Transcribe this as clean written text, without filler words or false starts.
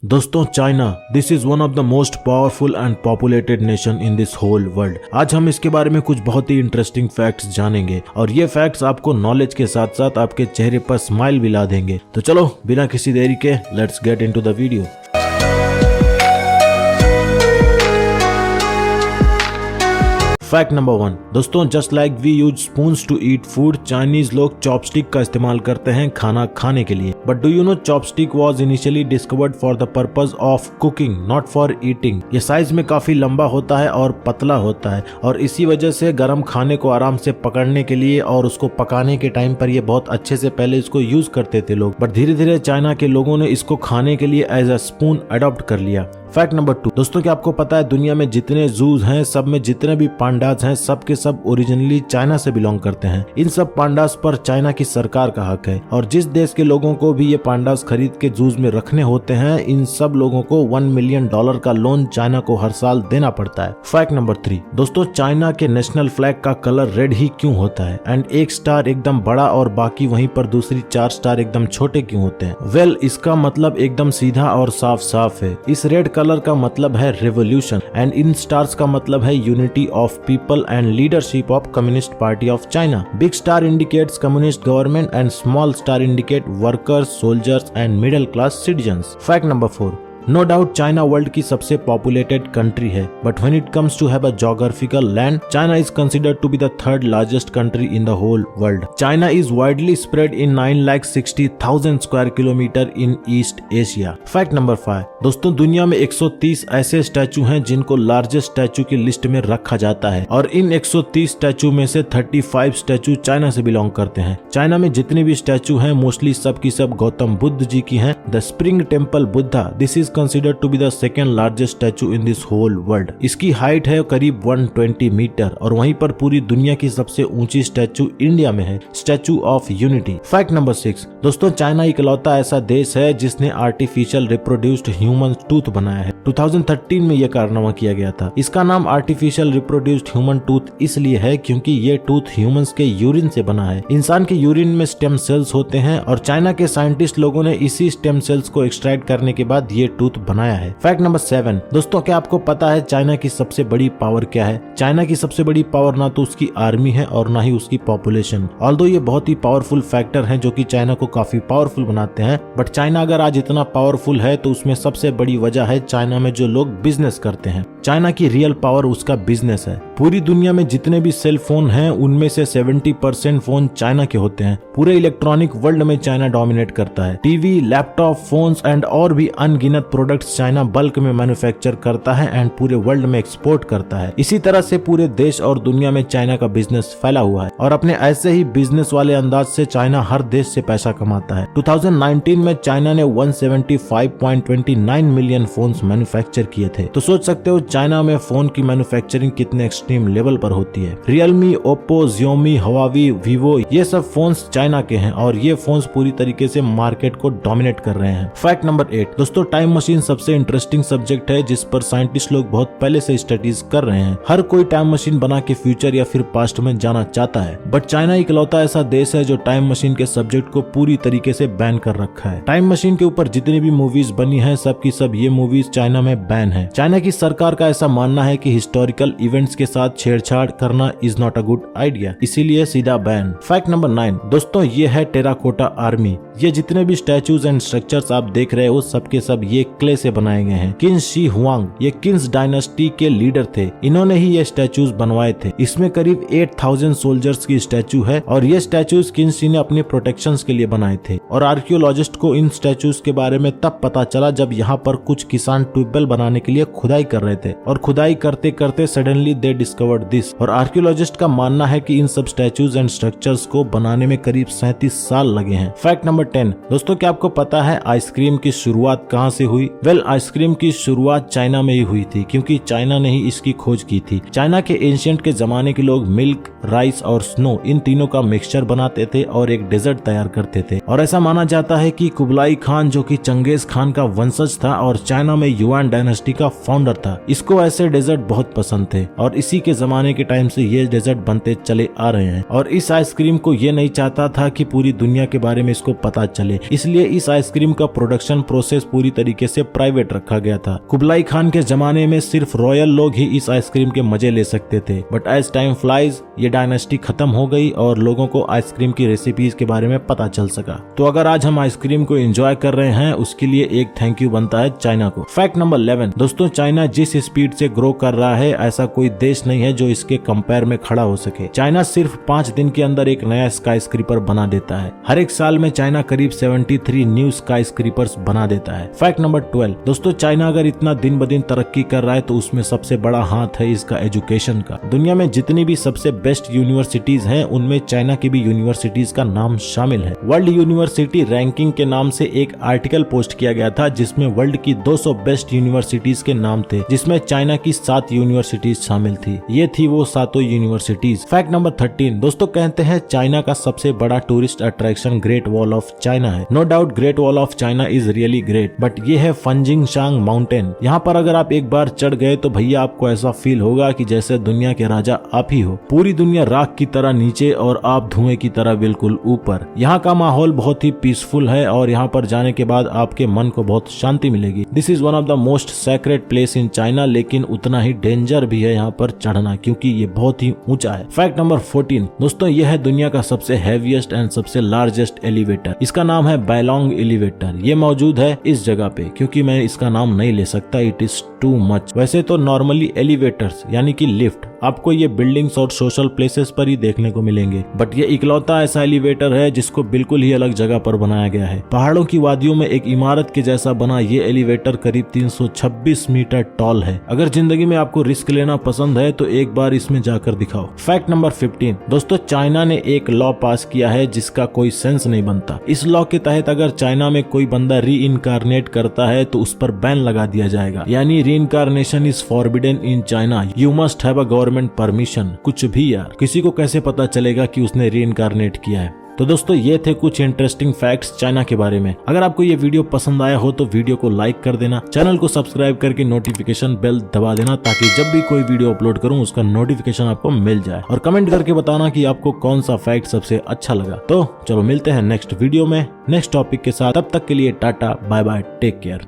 दोस्तों, China this is one of the most powerful and populated nation in this whole world. आज हम इसके बारे में कुछ बहुत ही इंटरेस्टिंग फैक्ट्स जानेंगे और ये फैक्ट्स आपको नॉलेज के साथ साथ आपके चेहरे पर स्माइल भी ला देंगे। तो चलो बिना किसी देरी के let's get into the video. Fact number 1 दोस्तों, just like we use spoons to eat food, Chinese लोग चॉपस्टिक का इस्तेमाल करते हैं खाना खाने के लिए। But do you know chopstick was initially discovered for the purpose of cooking, not for eating. ये साइज में काफी लंबा होता है और पतला होता है और इसी वजह से गर्म खाने को आराम से पकड़ने के लिए और उसको पकाने के टाइम पर ये बहुत अच्छे से पहले इसको यूज करते थे लोग। बट धीरे धीरे चाइना के लोगों ने इसको खाने के लिए एज अ स्पून अडॉप्ट कर लिया। फैक्ट नंबर 2 दोस्तों, क्या आपको पता है दुनिया में जितने जूज हैं सब में जितने भी पांडास हैं सब के सब ओरिजिनली चाइना से बिलोंग करते हैं। इन सब पांडास पर चाइना की सरकार का हक है और जिस देश के लोगों को भी ये पांडास खरीद के जूज में रखने होते हैं इन सब लोगों को $1 मिलियन का लोन चाइना को हर साल देना पड़ता है। फैक्ट नंबर 3 दोस्तों, चाइना के नेशनल फ्लैग का कलर रेड ही क्यों होता है एंड एक स्टार एकदम बड़ा और बाकी वहीं पर दूसरी 4 स्टार एकदम छोटे क्यों होते हैं? वेल, इसका मतलब एकदम सीधा और साफ साफ है। इस रेड कलर का मतलब है रेवोल्यूशन एंड इन स्टार्स का मतलब है unity of people and leadership of communist party of China. Big star indicates communist government and small star indicate workers, soldiers and middle class citizens. Fact number 4 no doubt China world की सबसे populated country है, but when it comes to have a geographical land, China is considered to be the third largest country in the whole world. China is widely spread in 9,60,000 square kilometre in east Asia. Fact number 5 दोस्तों, दुनिया में 130 ऐसे statue हैं जिनको largest statue की list में रखा जाता है और इन 130 स्टैचू में से 35 स्टैचू चाइना से बिलोंग करते हैं। चाइना में जितने भी स्टैचू हैं मोस्टली सब की सब गौतम बुद्ध जी की हैं। The spring temple Buddha this is considered to be the second largest statue in this whole world। इसकी हाइट है करीब 120 मीटर और वहीं पर पूरी दुनिया की सबसे ऊंची स्टैचू इंडिया में है, statue of unity. Fact number 6 दोस्तों, चाइना इकलौता ऐसा देश है जिसने आर्टिफिशियल रिप्रोड्यूस्ड ह्यूमन टूथ बनाया है। 2013 में यह कारनामा किया गया था। इसका नाम आर्टिफिशियल रिप्रोड्यूस्ड ह्यूमन टूथ इसलिए है क्योंकि ये टूथ ह्यूमंस के यूरिन से बना है। इंसान के यूरिन में स्टेम सेल्स होते हैं और चाइना के साइंटिस्ट लोगों ने इसी स्टेम सेल्स को एक्सट्रैक्ट करने के बाद ये टूथ बनाया है। फैक्ट नंबर 7 दोस्तों, क्या आपको पता है चाइना की सबसे बड़ी पावर क्या है? चाइना की सबसे बड़ी पावर ना तो उसकी आर्मी है और ना ही उसकी पॉपुलेशन। ऑल्दो ये बहुत ही पावरफुल फैक्टर हैं जो कि चाइना को काफी पावरफुल बनाते हैं, बट चाइना अगर आज इतना पावरफुल है तो उसमें सबसे बड़ी वजह है चाइना में जो लोग बिजनेस करते हैं। चाइना की रियल पावर उसका बिजनेस है। पूरी दुनिया में जितने भी सेल फोन हैं उनमें से 70% फोन चाइना के होते हैं। पूरे इलेक्ट्रॉनिक वर्ल्ड में चाइना डोमिनेट करता है। टीवी, लैपटॉप, फोन्स एंड और भी अनगिनत प्रोडक्ट्स चाइना बल्क में मैन्युफैक्चर करता है एंड पूरे वर्ल्ड में एक्सपोर्ट करता है। इसी तरह से पूरे देश और दुनिया में चाइना का बिजनेस फैला हुआ है और अपने ऐसे ही बिजनेस वाले अंदाज से चाइना हर देश से पैसा कमाता है। 2019 में चाइना ने 175.29 मिलियन फोन्स मैन्युफैक्चर किए थे। तो सोच सकते हो चाइना में फोन की मैन्युफैक्चरिंग कितने एक्सट्रीम लेवल पर होती है। Realme, Oppo, Xiaomi, Huawei, Vivo ये सब फोन्स चाइना के हैं और ये फोन्स पूरी तरीके से मार्केट को डोमिनेट कर रहे हैं। फैक्ट नंबर 8 दोस्तों, टाइम मशीन सबसे इंटरेस्टिंग सब्जेक्ट है जिस पर साइंटिस्ट लोग बहुत पहले से स्टडीज कर रहे हैं। हर कोई टाइम मशीन बना के फ्यूचर या फिर पास्ट में जाना चाहता है, बट चाइना इकलौता ऐसा देश है जो टाइम मशीन के सब्जेक्ट को पूरी तरीके से बैन कर रखा है। टाइम मशीन के ऊपर जितनी भी मूवीज बनी है सब की सब ये मूवीज चाइना में बैन है। चाइना की सरकार का ऐसा मानना है कि हिस्टोरिकल इवेंट्स के साथ छेड़छाड़ करना is not a good idea, इसीलिए सीधा बैन। फैक्ट नंबर 9 दोस्तों, ये है टेराकोटा आर्मी। ये जितने भी स्टैचूज एंड स्ट्रक्चर्स आप देख रहे हो सब के सब ये क्ले से बनाए गए हैं। किन शी हुआंग ये किन्स डायनेस्टी के लीडर थे, इन्होंने ही ये स्टैचूज बनवाए थे। इसमें करीब 8,000 सोल्जर्स की स्टैचू है और ये स्टैचूज किन शी ने अपने प्रोटेक्शन के लिए बनाए थे। और आर्कियोलॉजिस्ट को इन स्टैचूज के बारे में तब पता चला जब यहाँ पर कुछ किसान ट्यूबवेल बनाने के लिए खुदाई कर रहे थे और खुदाई करते करते सडनली दे डिस्कवर्ड दिस। और आर्कियोलॉजिस्ट का मानना है कि इन सब स्टैचूज एंड स्ट्रक्चर्स को बनाने में करीब 37 साल लगे हैं। फैक्ट नंबर 10 दोस्तों, क्या आपको पता है आइसक्रीम की शुरुआत कहाँ से हुई? वेल, आइसक्रीम की शुरुआत चाइना में ही हुई थी क्योंकि चाइना ने ही इसकी खोज की थी। चाइना के एंशिएंट के जमाने के लोग मिल्क, राइस और स्नो इन तीनों का मिक्सचर बनाते थे और एक डेजर्ट तैयार करते थे। और ऐसा माना जाता है कि कुबलाई खान जो कि चंगेज खान का वंशज था और चाइना में युआन डायनेस्टी का फाउंडर था, इसको ऐसे डेजर्ट बहुत पसंद थे और इसी के जमाने के टाइम से ये डेजर्ट बनते चले आ रहे हैं। और इस आइसक्रीम को ये नहीं चाहता था कि पूरी दुनिया के बारे में इसको पता चले, इसलिए इस आइसक्रीम का प्रोडक्शन प्रोसेस पूरी तरीके से प्राइवेट रखा गया था। कुबलाई खान के जमाने में सिर्फ रॉयल लोग ही इस आइसक्रीम के मजे ले सकते थे, बट एज टाइम फ्लाइज ये डायनेस्टी खत्म हो गई और लोगों को आइसक्रीम की रेसिपीज के बारे में पता चल सका। तो अगर आज हम आइसक्रीम को एंजॉय कर रहे हैं उसके लिए एक थैंक यू बनता है चाइना को। फैक्ट नंबर 11 दोस्तों, चाइना जिस स्पीड से ग्रो कर रहा है ऐसा कोई देश नहीं है जो इसके कंपेयर में खड़ा हो सके। चाइना सिर्फ 5 दिन के अंदर एक नया स्काई स्क्रीपर बना देता है। हर एक साल में चाइना करीब 73 न्यू स्काई स्क्रीपर्स बना देता है। फैक्ट नंबर 12 दोस्तों, चाइना अगर इतना दिन ब दिन तरक्की कर रहा है तो उसमें सबसे बड़ा हाथ है इसका एजुकेशन का। दुनिया में जितनी भी सबसे बेस्ट यूनिवर्सिटीज हैं उनमें चाइना की भी यूनिवर्सिटीज का नाम शामिल है। वर्ल्ड यूनिवर्सिटी रैंकिंग के नाम से एक आर्टिकल पोस्ट किया गया था जिसमें वर्ल्ड की 200 बेस्ट यूनिवर्सिटीज के नाम थे, जिसमें चाइना की 7 यूनिवर्सिटीज शामिल थी। ये थी वो 7 यूनिवर्सिटीज। फैक्ट नंबर 13 दोस्तों, कहते हैं चाइना का सबसे बड़ा tourist attraction Great Wall of China है। No doubt Great Wall of China is really great, but ये है फंजिंगशांग माउंटेन। यहाँ पर अगर आप एक बार चढ़ गए तो भैया आपको ऐसा फील होगा कि जैसे दुनिया के राजा आप ही हो। पूरी दुनिया राख की तरह नीचे और आप धुएं की तरह बिल्कुल ऊपर। यहाँ का माहौल बहुत ही पीसफुल है और यहाँ पर जाने के बाद आपके मन को बहुत शांति मिलेगी। This is one of the most secret place in China, लेकिन उतना ही डेंजर भी है यहाँ पर चढ़ना क्योंकि ये बहुत ही ऊंचा है। फैक्ट नंबर 14 दोस्तों, यह है दुनिया का सबसे हैवीएस्ट एंड सबसे लार्जेस्ट एलिवेटर। इसका नाम है बैलोंग एलिवेटर। ये मौजूद है इस जगह पे क्योंकि मैं इसका नाम नहीं ले सकता, इट इज टू मच। वैसे तो नॉर्मली एलिवेटर्स यानी कि लिफ्ट आपको ये बिल्डिंग्स और सोशल प्लेसेस पर ही देखने को मिलेंगे, बट ये इकलौता ऐसा एलिवेटर है जिसको बिल्कुल ही अलग जगह पर बनाया गया है। पहाड़ों की वादियों में एक इमारत के जैसा बना ये एलिवेटर करीब 326 मीटर टॉल है। अगर जिंदगी में आपको रिस्क लेना पसंद है तो एक बार इसमें जाकर दिखाओ। फैक्ट नंबर 15 दोस्तों, चाइना ने एक लॉ पास किया है जिसका कोई सेंस नहीं बनता। इस लॉ के तहत अगर चाइना में कोई बंदा री इनकारनेट करता है तो उस पर बैन लगा दिया जाएगा, यानी री incarnation is forbidden in China. You must have a government permission. कुछ भी यार, किसी को कैसे पता चलेगा कि उसने री इनकारनेट किया है। तो दोस्तों ये थे कुछ इंटरेस्टिंग फैक्ट्स चाइना के बारे में। अगर आपको ये वीडियो पसंद आया हो तो वीडियो को लाइक कर देना, चैनल को सब्सक्राइब करके नोटिफिकेशन बेल दबा देना ताकि जब भी कोई वीडियो अपलोड करूं उसका नोटिफिकेशन आपको मिल जाए। और कमेंट करके बताना कि आपको कौन सा फैक्ट सबसे अच्छा लगा। तो चलो मिलते हैं नेक्स्ट वीडियो में नेक्स्ट टॉपिक के साथ। तब तक के लिए tata bye bye, take care.